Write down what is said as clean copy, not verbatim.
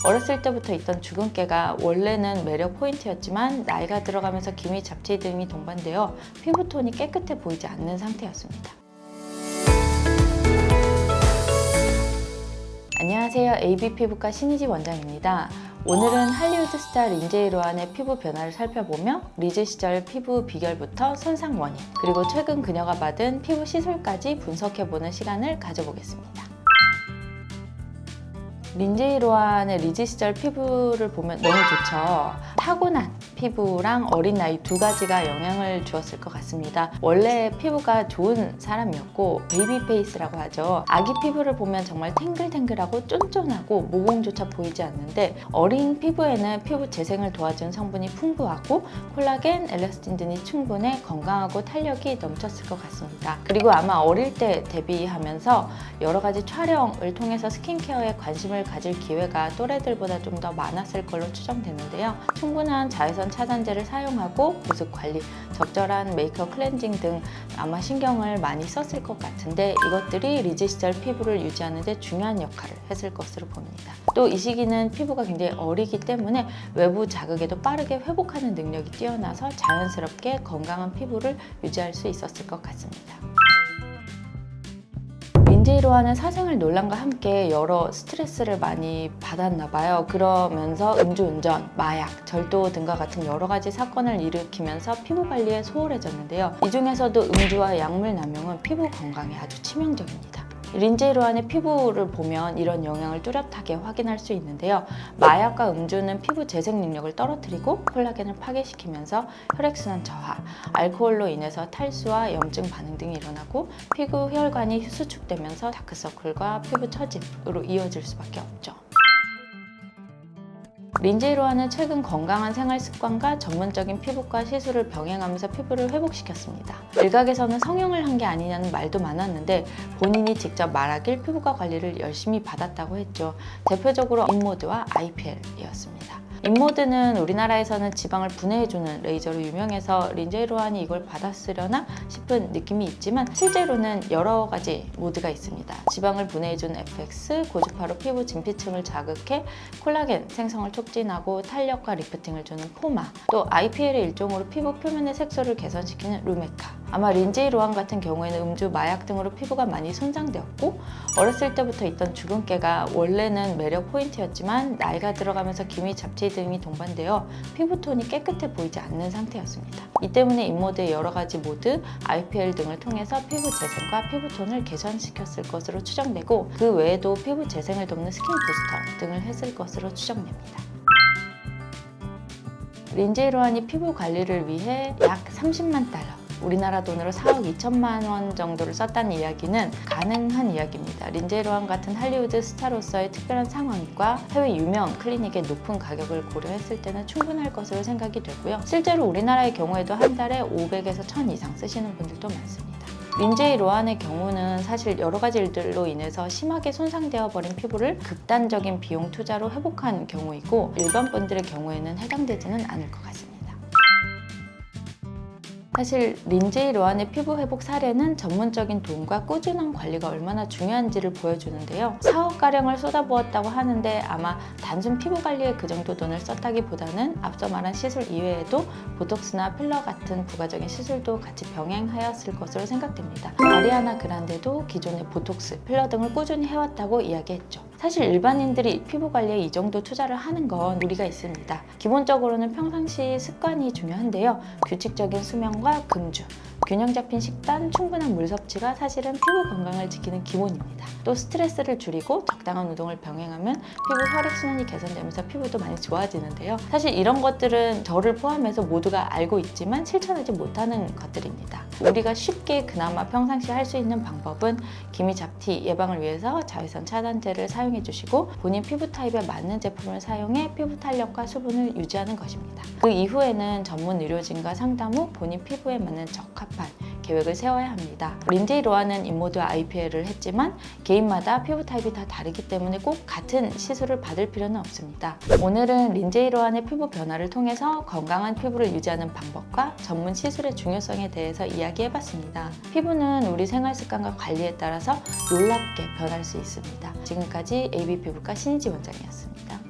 어렸을 때부터 있던 주근깨가 원래는 매력 포인트였지만 나이가 들어가면서 기미, 잡티 등이 동반되어 피부톤이 깨끗해 보이지 않는 상태였습니다. 안녕하세요. AB 피부과 신희지 원장입니다. 오늘은 할리우드 스타 린제이 로한의 피부 변화를 살펴보며 리즈 시절 피부 비결부터 손상 원인, 그리고 최근 그녀가 받은 피부 시술까지 분석해보는 시간을 가져보겠습니다. 린제이 로한의 리즈 시절 피부를 보면 너무 좋죠. 타고난 피부랑 어린 나이 두 가지가 영향을 주었을 것 같습니다. 원래 피부가 좋은 사람이었고 베이비 페이스라고 하죠. 아기 피부를 보면 정말 탱글탱글하고 쫀쫀하고 모공조차 보이지 않는데 어린 피부에는 피부 재생을 도와주는 성분이 풍부하고 콜라겐, 엘라스틴 등이 충분해 건강하고 탄력이 넘쳤을 것 같습니다. 그리고 아마 어릴 때 대비하면서 여러 가지 촬영을 통해서 스킨케어에 관심을 가질 기회가 또래들보다 좀 더 많았을 걸로 추정되는데요. 충분한 자외선 차단제를 사용하고 보습 관리, 적절한 메이크업 클렌징 등 아마 신경을 많이 썼을 것 같은데 이것들이 리즈 시절 피부를 유지하는 데 중요한 역할을 했을 것으로 봅니다. 또 이 시기는 피부가 굉장히 어리기 때문에 외부 자극에도 빠르게 회복하는 능력이 뛰어나서 자연스럽게 건강한 피부를 유지할 수 있었을 것 같습니다. 린제이 로한은 사생활 논란과 함께 여러 스트레스를 많이 받았나 봐요. 그러면서 음주운전, 마약, 절도 등과 같은 여러 가지 사건을 일으키면서 피부 관리에 소홀해졌는데요. 이 중에서도 음주와 약물 남용은 피부 건강에 아주 치명적입니다. 린제이 로한의 피부를 보면 이런 영향을 뚜렷하게 확인할 수 있는데요. 마약과 음주는 피부 재생 능력을 떨어뜨리고 콜라겐을 파괴시키면서 혈액순환 저하, 알코올로 인해서 탈수와 염증 반응 등이 일어나고 피부 혈관이 수축되면서 다크서클과 피부 처짐으로 이어질 수밖에 없죠. 린제이 로한은 최근 건강한 생활 습관과 전문적인 피부과 시술을 병행하면서 피부를 회복시켰습니다. 일각에서는 성형을 한 게 아니냐는 말도 많았는데 본인이 직접 말하길 피부과 관리를 열심히 받았다고 했죠. 대표적으로 인모드와 IPL이었습니다. 인모드는 우리나라에서는 지방을 분해해주는 레이저로 유명해서 린제이 로한이 이걸 받았으려나 싶은 느낌이 있지만 실제로는 여러 가지 모드가 있습니다. 지방을 분해해주는 FX, 고주파로 피부 진피층을 자극해 콜라겐 생성을 촉진하고 탄력과 리프팅을 주는 포마, 또 IPL의 일종으로 피부 표면의 색소를 개선시키는 루메카. 아마 린제이 로한 같은 경우에는 음주, 마약 등으로 피부가 많이 손상되었고 어렸을 때부터 있던 주근깨가 원래는 매력 포인트였지만 나이가 들어가면서 기미, 잡티 등이 동반되어 피부톤이 깨끗해 보이지 않는 상태였습니다. 이 때문에 인모드의 여러 가지 모드, IPL 등을 통해서 피부 재생과 피부톤을 개선시켰을 것으로 추정되고 그 외에도 피부 재생을 돕는 스킨 부스터 등을 했을 것으로 추정됩니다. 린제이 로한이 피부 관리를 위해 약 30만 달러, 우리나라 돈으로 4억 2천만 원 정도를 썼다는 이야기는 가능한 이야기입니다. 린제이 로한 같은 할리우드 스타로서의 특별한 상황과 해외 유명 클리닉의 높은 가격을 고려했을 때는 충분할 것으로 생각이 되고요. 실제로 우리나라의 경우에도 한 달에 500에서 1000 이상 쓰시는 분들도 많습니다. 린제이 로한의 경우는 사실 여러 가지 일들로 인해서 심하게 손상되어 버린 피부를 극단적인 비용 투자로 회복한 경우이고 일반 분들의 경우에는 해당되지는 않을 것 같습니다. 사실 린제이 로한의 피부 회복 사례는 전문적인 도움과 꾸준한 관리가 얼마나 중요한지를 보여주는데요. 4억가량을 쏟아부었다고 하는데 아마 단순 피부 관리에 그 정도 돈을 썼다기보다는 앞서 말한 시술 이외에도 보톡스나 필러 같은 부가적인 시술도 같이 병행하였을 것으로 생각됩니다. 아리아나 그란데도 기존의 보톡스, 필러 등을 꾸준히 해왔다고 이야기했죠. 사실 일반인들이 피부 관리에 이 정도 투자를 하는 건 무리가 있습니다. 기본적으로는 평상시 습관이 중요한데요. 규칙적인 수면과 금주, 균형 잡힌 식단, 충분한 물 섭취가 사실은 피부 건강을 지키는 기본입니다. 또 스트레스를 줄이고 적당한 운동을 병행하면 피부 혈액순환이 개선되면서 피부도 많이 좋아지는데요. 사실 이런 것들은 저를 포함해서 모두가 알고 있지만 실천하지 못하는 것들입니다. 우리가 쉽게 그나마 평상시 할 수 있는 방법은 기미, 잡티 예방을 위해서 자외선 차단제를 사용해 주시고 본인 피부 타입에 맞는 제품을 사용해 피부 탄력과 수분을 유지하는 것입니다. 그 이후에는 전문 의료진과 상담 후 본인 피부에 맞는 적합한 계획을 세워야 합니다. 린제이 로한은 인모드와 IPL을 했지만 개인마다 피부 타입이 다 다르기 때문에 꼭 같은 시술을 받을 필요는 없습니다. 오늘은 린제이 로한의 피부 변화를 통해서 건강한 피부를 유지하는 방법과 전문 시술의 중요성에 대해서 이야기해봤습니다. 피부는 우리 생활 습관과 관리에 따라서 놀랍게 변할 수 있습니다. 지금까지 AB 피부과 신희지 원장이었습니다.